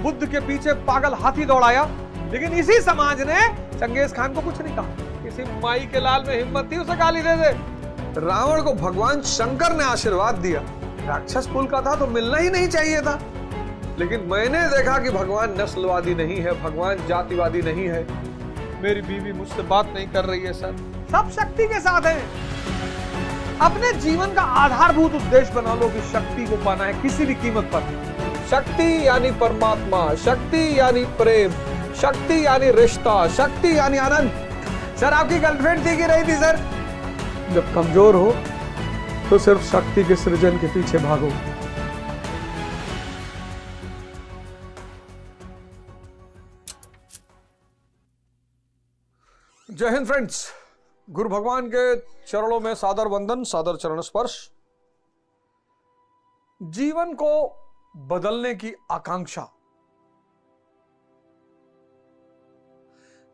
बुद्ध के पीछे पागल हाथी दौड़ाया, लेकिन इसी समाज ने चंगेज खान को कुछ नहीं कहा। किसी माई के लाल में हिम्मत थी उसे गाली दे दे। रावण को भगवान शंकर ने आशीर्वाद दिया। राक्षस कुल का था तो मिलना ही नहीं चाहिए था, लेकिन मैंने देखा कि भगवान नस्लवादी नहीं है, भगवान जातिवादी नहीं है। मेरी बीवी मुझसे बात नहीं कर रही है सर, सब शक्ति के साथ हैं। अपने जीवन का आधारभूत उद्देश्य बना लो कि शक्ति को पाना है किसी भी कीमत पर। शक्ति यानी परमात्मा, शक्ति यानी प्रेम, शक्ति यानी रिश्ता, शक्ति यानी आनंद। सर आपकी गर्लफ्रेंड थी कि नहीं थी सर? जब कमजोर हो तो सिर्फ शक्ति के सृजन के पीछे भागो। जय हिंद फ्रेंड्स, गुरु भगवान के चरणों में सादर वंदन, सादर चरण स्पर्श। जीवन को बदलने की आकांक्षा,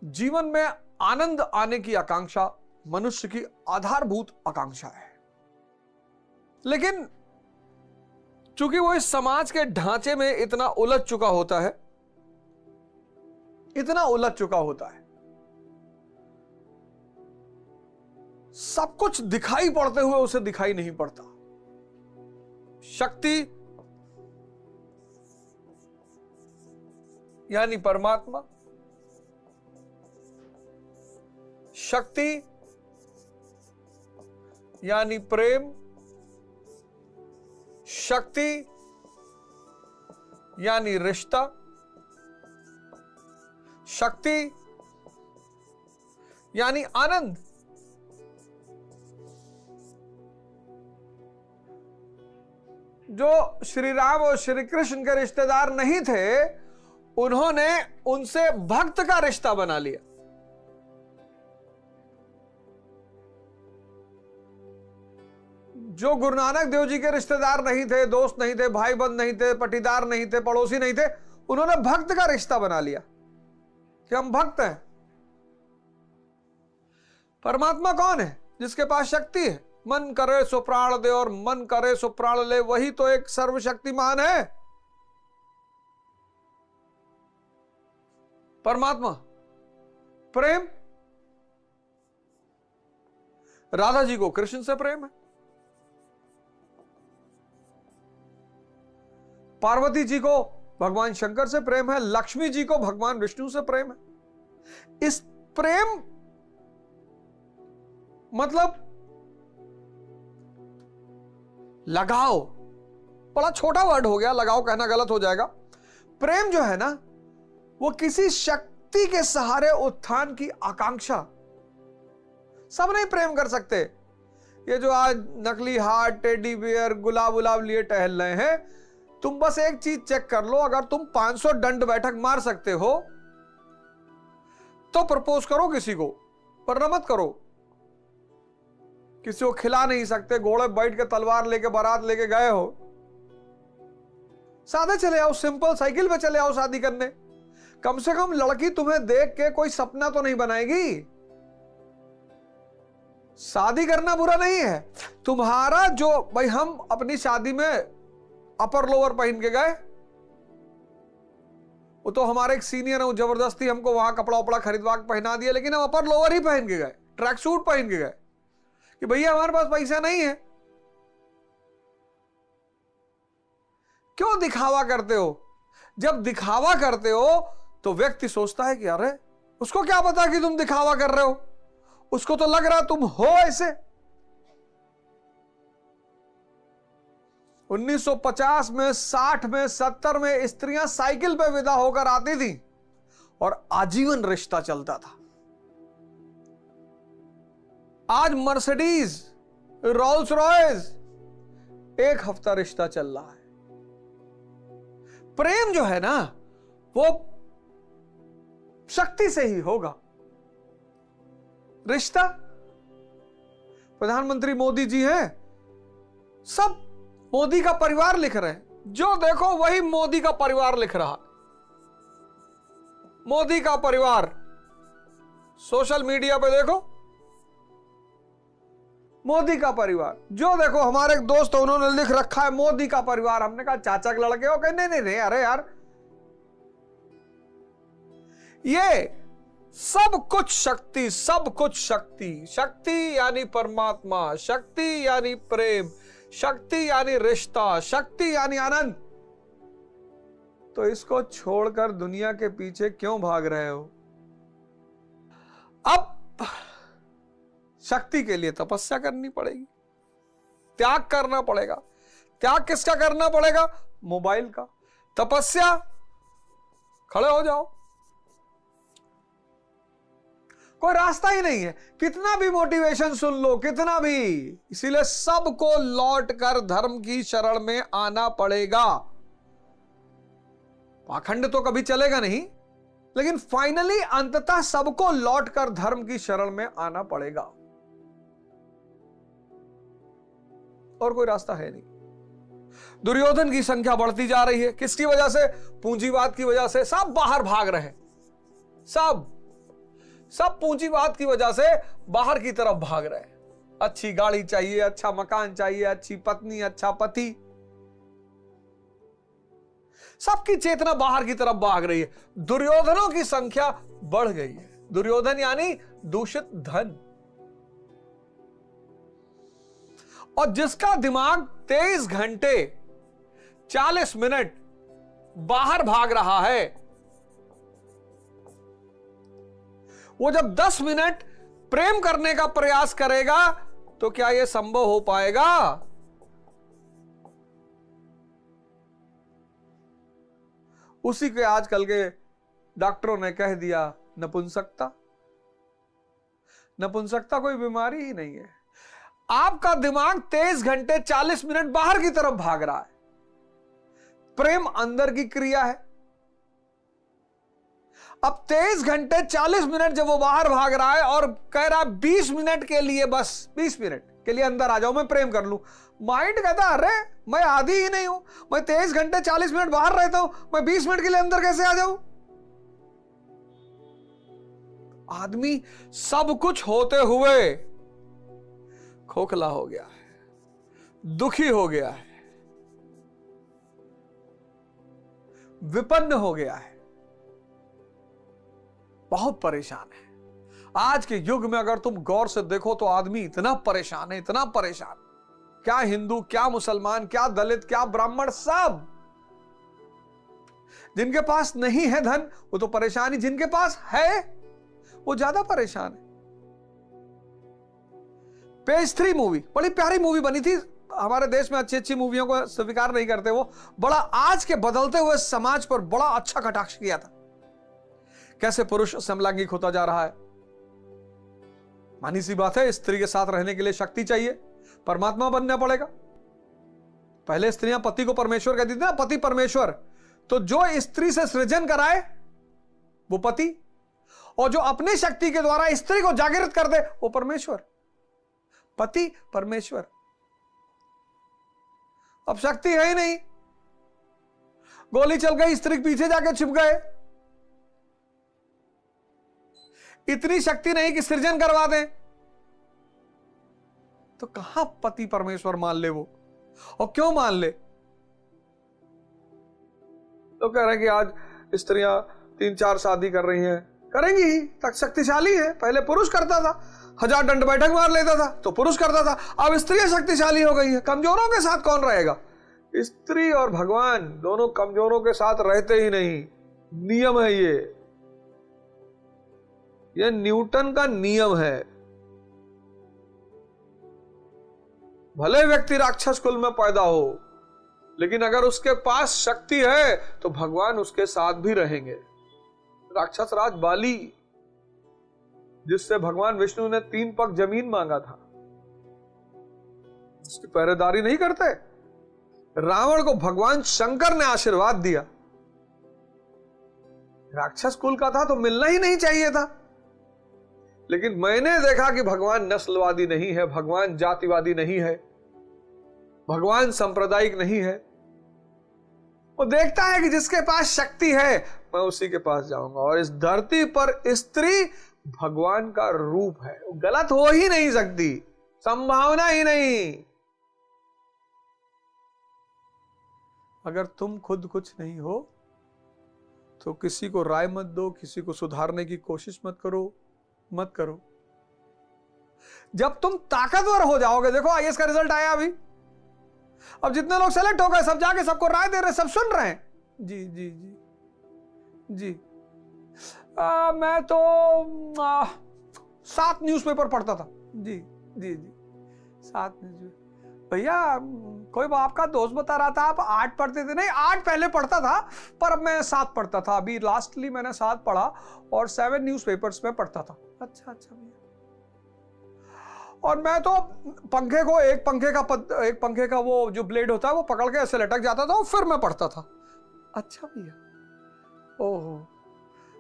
जीवन में आनंद आने की आकांक्षा मनुष्य की आधारभूत आकांक्षा है। लेकिन चूंकि वो इस समाज के ढांचे में इतना उलझ चुका होता है, सब कुछ दिखाई पड़ते हुए उसे दिखाई नहीं पड़ता। शक्ति यानी परमात्मा, शक्ति यानी प्रेम, शक्ति यानी रिश्ता, शक्ति यानी आनंद। जो श्री राम और श्री कृष्ण के रिश्तेदार नहीं थे, उन्होंने उनसे भक्त का रिश्ता बना लिया। जो गुरु नानक देव जी के रिश्तेदार नहीं थे, दोस्त नहीं थे, भाई बंद नहीं थे, पटीदार नहीं थे, पड़ोसी नहीं थे, उन्होंने भक्त का रिश्ता बना लिया कि हम भक्त हैं। परमात्मा कौन है? जिसके पास शक्ति है। मन करे सो प्राण दे और मन करे सो प्राण ले, वही तो एक सर्वशक्तिमान है परमात्मा। प्रेम, राधा जी को कृष्ण से प्रेम है, पार्वती जी को भगवान शंकर से प्रेम है, लक्ष्मी जी को भगवान विष्णु से प्रेम है। इस प्रेम मतलब लगाव, बड़ा छोटा वर्ड हो गया, लगाव कहना गलत हो जाएगा। प्रेम जो है ना, वो किसी शक्ति के सहारे उत्थान की आकांक्षा। सब नहीं प्रेम कर सकते। ये जो आज नकली हार्ट, टेडी बियर, गुलाब उलाब लिए टहल रहे हैं, तुम बस एक चीज चेक कर लो, अगर तुम 500 दंड बैठक मार सकते हो तो प्रपोज करो किसी को, वरना मत करो। किसी को खिला नहीं सकते, घोड़े बैठ के तलवार लेके बारात लेके गए हो, सादे चले आओ, सिंपल साइकिल पे चले आओ शादी करने। कम से कम लड़की तुम्हें देख के कोई सपना तो नहीं बनाएगी। शादी करना बुरा नहीं है। तुम्हारा जो भाई, हम अपनी शादी में अपर लोअर पहन के गए, वो तो हमारे एक सीनियर है, जबरदस्ती हमको वहां कपड़ा उपड़ा खरीदवा के पहना दिया, लेकिन हम अपर लोअर ही पहन के गए, ट्रैक सूट पहन के गए कि भैया हमारे पास पैसा नहीं है। क्यों दिखावा करते हो? जब दिखावा करते हो तो व्यक्ति सोचता है कि अरे उसको क्या पता कि तुम दिखावा कर रहे हो, उसको तो लग रहा तुम हो ऐसे। 1950 में, 60 में, 70 में स्त्रियां साइकिल पे विदा होकर आती थी और आजीवन रिश्ता चलता था। आज मर्सिडीज, रोल्स रॉयस, एक हफ्ता रिश्ता चल रहा है। प्रेम जो है ना, वो शक्ति से ही होगा। रिश्ता, प्रधानमंत्री मोदी जी हैं, सब मोदी का परिवार लिख रहे हैं, जो देखो वही मोदी का परिवार लिख रहा। मोदी का परिवार सोशल मीडिया पे देखो, मोदी का परिवार, जो देखो। हमारे एक दोस्त उन्होंने लिख रखा है मोदी का परिवार। हमने कहा चाचा के लड़के हो? कहे नहीं नहीं नहीं, अरे यार ये सब कुछ शक्ति, सब कुछ शक्ति। शक्ति यानी परमात्मा, शक्ति यानी प्रेम, शक्ति यानी रिश्ता, शक्ति यानी आनंद। तो इसको छोड़कर दुनिया के पीछे क्यों भाग रहे हो? अब शक्ति के लिए तपस्या करनी पड़ेगी, त्याग करना पड़ेगा। त्याग किसका करना पड़ेगा? मोबाइल का। तपस्या, खड़े हो जाओ, कोई रास्ता ही नहीं है। कितना भी मोटिवेशन सुन लो, कितना भी। इसीलिए सबको लौट कर धर्म की शरण में आना पड़ेगा। पाखंड तो कभी चलेगा नहीं, लेकिन फाइनली अंततः सबको लौटकर धर्म की शरण में आना पड़ेगा, और कोई रास्ता है नहीं। दुर्योधन की संख्या बढ़ती जा रही है, किसकी वजह से? पूंजीवाद की वजह से। सब बाहर भाग रहे हैं, सब पूंजीवाद की वजह से बाहर की तरफ भाग रहे हैं। अच्छी गाड़ी चाहिए, अच्छा मकान चाहिए, अच्छी पत्नी, अच्छा पति, सबकी चेतना बाहर की तरफ भाग रही है। दुर्योधनों की संख्या बढ़ गई है। दुर्योधन यानी दूषित धन। और जिसका दिमाग 23 घंटे 40 मिनट बाहर भाग रहा है, वो जब 10 मिनट प्रेम करने का प्रयास करेगा तो क्या यह संभव हो पाएगा? उसी के आजकल के डॉक्टरों ने कह दिया नपुंसकता। नपुंसकता कोई बीमारी ही नहीं है। आपका दिमाग 23 घंटे 40 मिनट बाहर की तरफ भाग रहा है। प्रेम अंदर की क्रिया है। अब 23 घंटे 40 मिनट जब वो बाहर भाग रहा है और कह रहा है 20 मिनट के लिए, बस 20 मिनट के लिए अंदर आ जाओ, मैं प्रेम कर लूं। माइंड कहता है अरे मैं आदी ही नहीं हूं, मैं 23 घंटे 40 मिनट बाहर रहता हूं, मैं 20 मिनट के लिए अंदर कैसे आ जाऊं? आदमी सब कुछ होते हुए खोखला हो गया है, दुखी हो गया है, विपन्न हो गया है, बहुत परेशान है। आज के युग में अगर तुम गौर से देखो तो आदमी इतना परेशान है, इतना परेशान। क्या हिंदू, क्या मुसलमान, क्या दलित, क्या ब्राह्मण, सब। जिनके पास नहीं है धन वो तो परेशानी, जिनके पास है वो ज्यादा परेशान है। पेज 3 मूवी बड़ी प्यारी मूवी बनी थी। हमारे देश में अच्छी अच्छी मूवियों को स्वीकार नहीं करते। वो बड़ा आज के बदलते हुए समाज पर बड़ा अच्छा कटाक्ष किया था। कैसे पुरुष समलैंगिक होता जा रहा है। मानी सी बात है, स्त्री के साथ रहने के लिए शक्ति चाहिए, परमात्मा बनना पड़ेगा। पहले स्त्रियां पति को परमेश्वर कहती थी ना, पति परमेश्वर। तो जो स्त्री से सृजन कराए वो पति, और जो अपनी शक्ति के द्वारा स्त्री को जागृत कर दे वो परमेश्वर। पति परमेश्वर। अब शक्ति है ही नहीं, गोली चल गई, स्त्री के पीछे जाके छिप गए। इतनी शक्ति नहीं कि सृजन करवा दें, तो कहां पति परमेश्वर मान ले वो? और क्यों मान ले? तो कह रहे हैं कि आज स्त्रियां 3-4 शादी कर रही हैं, करेंगी ही, तक शक्तिशाली है। पहले पुरुष करता था, 1000 दंड बैठक मार लेता था तो पुरुष करता था। अब स्त्रियां शक्तिशाली हो गई है। कमजोरों के साथ कौन रहेगा? स्त्री और भगवान दोनों कमजोरों के साथ रहते ही नहीं। नियम है ये न्यूटन का नियम है। भले व्यक्ति राक्षस कुल में पैदा हो, लेकिन अगर उसके पास शक्ति है तो भगवान उसके साथ भी रहेंगे। राक्षस राज बाली, जिससे भगवान विष्णु ने 3 पग जमीन मांगा था, उसकी पहरेदारी नहीं करते। रावण को भगवान शंकर ने आशीर्वाद दिया। राक्षस कुल का था तो मिलना ही नहीं चाहिए था। लेकिन मैंने देखा कि भगवान नस्लवादी नहीं है, भगवान जातिवादी नहीं है, भगवान सांप्रदायिक नहीं है। वो देखता है कि जिसके पास शक्ति है मैं उसी के पास जाऊंगा। और इस धरती पर स्त्री भगवान का रूप है, वो गलत हो ही नहीं सकती, संभावना ही नहीं। अगर तुम खुद कुछ नहीं हो तो किसी को राय मत दो, किसी को सुधारने की कोशिश मत करो। जब तुम ताकतवर हो जाओगे, देखो आईएएस का रिजल्ट आया अभी, अब जितने लोग सेलेक्ट हो गए सब जाके सबको राय दे रहे, सब सुन रहे हैं। जी जी जी जी। मैं तो 7 न्यूज़पेपर पढ़ता था। जी जी जी, 7 न्यूज़पेपर। भैया कोई आपका दोस्त बता रहा था आप 8 पढ़ते थे। नहीं, 8 पहले पढ़ता था, पर अब मैं 7 पढ़ता था। अभी लास्टली मैंने 7 पढ़ा और 7 न्यूज़पेपर्स में पढ़ता था। अच्छा भैया। और मैं तो पंखे को एक पंखे का वो जो ब्लेड होता है वो पकड़ के ऐसे लटक जाता था और फिर मैं पढ़ता था। अच्छा भैया, ओहो,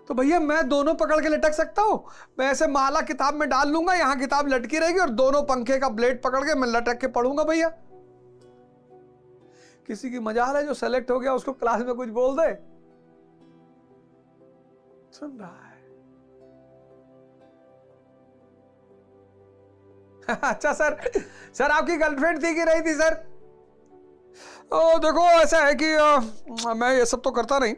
तो भैया मैं दोनों पकड़ के लटक सकता हूं? मैं ऐसे माला किताब में डाल लूंगा, यहां किताब लटकी रहेगी और दोनों पंखे का ब्लेड पकड़ के मैं लटक के पढ़ूंगा भैया। किसी की मजाल है जो सेलेक्ट हो गया उसको क्लास में कुछ बोल दे। सुन रहा है। अच्छा सर आपकी गर्लफ्रेंड थी कि नहीं थी सर? देखो ऐसा है कि मैं ये सब तो करता नहीं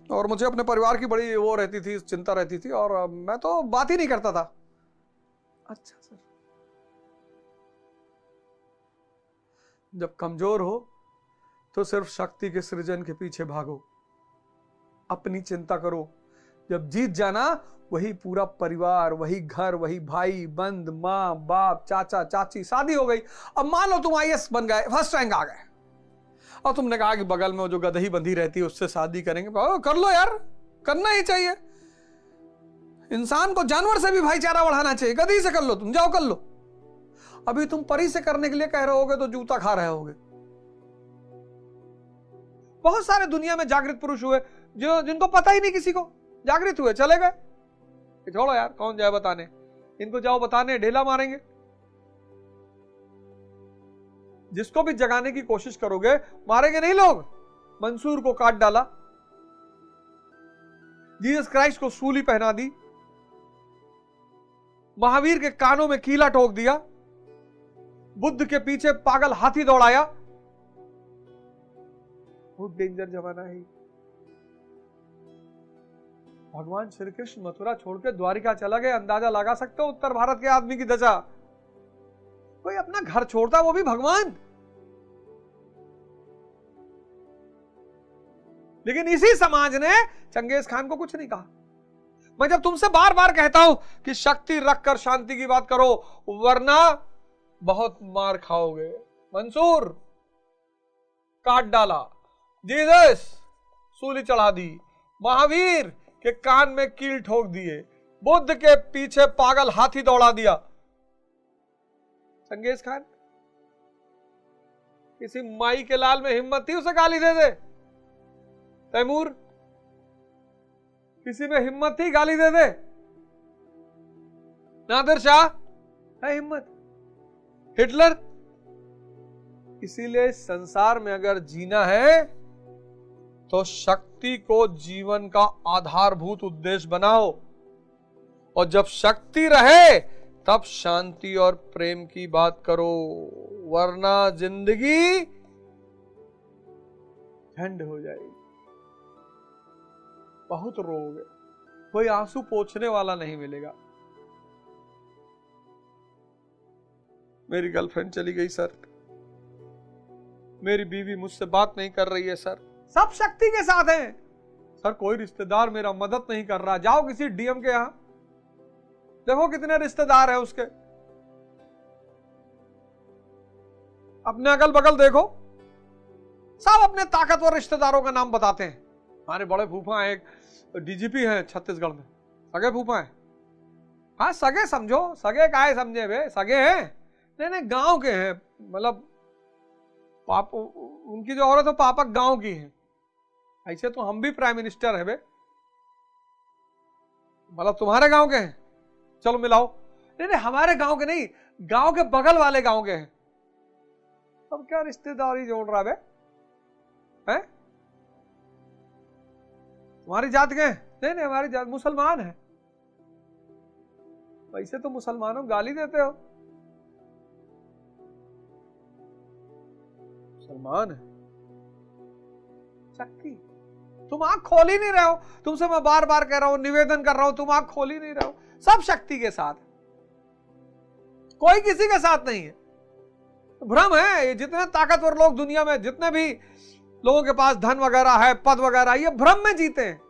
और मुझे अपने परिवार की बड़ी वो रहती थी, चिंता रहती थी और मैं तो बात ही नहीं करता था। अच्छा सर। जब कमजोर हो तो सिर्फ शक्ति के सृजन के पीछे भागो, अपनी चिंता करो। जब जीत जाना, वही पूरा परिवार, वही घर, वही भाई बंद, माँ बाप, चाचा चाची, शादी हो गई। अब मान लो तुम आईएएस बन गए, फर्स्ट रैंक आ गए, और तुमने कहा कि बगल में जो गदही बंधी रहती है उससे शादी करेंगे। कर लो यार, करना ही चाहिए। इंसान को जानवर से भी भाईचारा बढ़ाना चाहिए। गदही से कर लो, तुम जाओ कर लो। अभी तुम परी से करने के लिए कह रहे होगे तो जूता खा रहे होगे। बहुत सारे दुनिया में जागृत पुरुष हुए जो जिनको पता ही नहीं किसी को, जागृत हुए चले गए। छोड़ो यार, कौन जाए बताने, इनको जाओ बताने, ढेला मारेंगे। जिसको भी जगाने की कोशिश करोगे मारेंगे नहीं लोग। मंसूर को काट डाला, जीसस क्राइस्ट को सूली पहना दी, महावीर के कानों में कीला ठोक दिया, बुद्ध के पीछे पागल हाथी दौड़ाया। बहुत डेंजर जमाना है। भगवान श्री कृष्ण मथुरा छोड़ के द्वारिका चला गया। अंदाजा लगा सकते हो उत्तर भारत के आदमी की दशा। कोई अपना घर छोड़ता, वो भी भगवान। लेकिन इसी समाज ने चंगेज खान को कुछ नहीं कहा। मैं जब तुमसे बार बार कहता हूं कि शक्ति रखकर शांति की बात करो, वरना बहुत मार खाओगे। मंसूर काट डाला, जीसस सूली चढ़ा दी, महावीर के कान में कील ठोक दिए, बुद्ध के पीछे पागल हाथी दौड़ा दिया। चंगेज खान, किसी माई के लाल में हिम्मत थी उसे गाली दे दे? तैमूर, किसी में हिम्मत थी गाली दे दे? नादिर शाह है हिम्मत? हिटलर? इसीलिए संसार में अगर जीना है तो शक्ति को जीवन का आधारभूत उद्देश्य बनाओ, और जब शक्ति रहे तब शांति और प्रेम की बात करो, वरना जिंदगी झंड हो जाएगी। बहुत रोओगे, कोई आंसू पोंछने वाला नहीं मिलेगा। मेरी गर्लफ्रेंड चली गई सर, मेरी बीवी मुझसे बात नहीं कर रही है सर। सब शक्ति के साथ हैं सर। कोई रिश्तेदार मेरा मदद नहीं कर रहा। जाओ किसी डीएम के यहां, देखो कितने रिश्तेदार हैं उसके। अपने अगल बगल देखो, सब अपने ताकतवर रिश्तेदारों का नाम बताते हैं। हमारे बड़े फूफा हैं, एक डीजीपी हैं छत्तीसगढ़ में, सगे फूफा हैं। हाँ सगे समझो, सगे काहे समझे बे, सगे हैं। नहीं गांव के हैं, मतलब पापा, उनकी जो औरत है पापा गांव की है। ऐसे तो हम भी प्राइम मिनिस्टर है बे, मतलब तुम्हारे गांव के हैं, चलो मिलाओ। नहीं हमारे गांव के नहीं, गांव के बगल वाले गांव के हैं। अब क्या रिश्तेदारी जोड़ रहा बे है? तुम्हारी जात के? नहीं हमारी जात मुसलमान है। वैसे तो मुसलमानों गाली देते हो, मुसलमान है। शक्ति तुम आंख खोल ही नहीं रहे हो। तुमसे मैं बार बार कह रहा हूं, निवेदन कर रहा हूं, तुम आंख खोल ही नहीं रहे हो। सब शक्ति के साथ, कोई किसी के साथ नहीं है। भ्रम है। ये जितने ताकतवर लोग दुनिया में, जितने भी लोगों के पास धन वगैरह है, पद वगैरह, ये भ्रम में जीते हैं।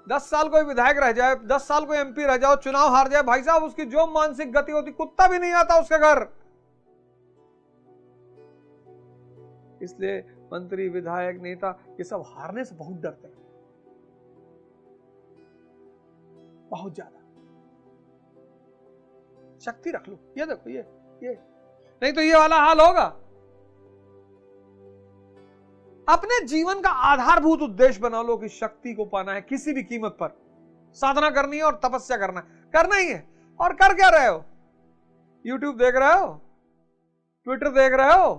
10 साल कोई विधायक रह जाए, 10 साल कोई एमपी रह जाओ, चुनाव हार जाए, भाई साहब उसकी जो मानसिक गति होती, कुत्ता भी नहीं आता उसके घर। इसलिए मंत्री, विधायक, नेता, ये सब हारने से बहुत डरते हैं, बहुत ज्यादा। शक्ति रख लो। ये देखो, ये नहीं तो ये वाला हाल होगा। अपने जीवन का आधारभूत उद्देश्य बना लो कि शक्ति को पाना है, किसी भी कीमत पर साधना करनी है और तपस्या करना ही है। और कर क्या रहे हो? YouTube देख रहे हो, ट्विटर देख रहे हो,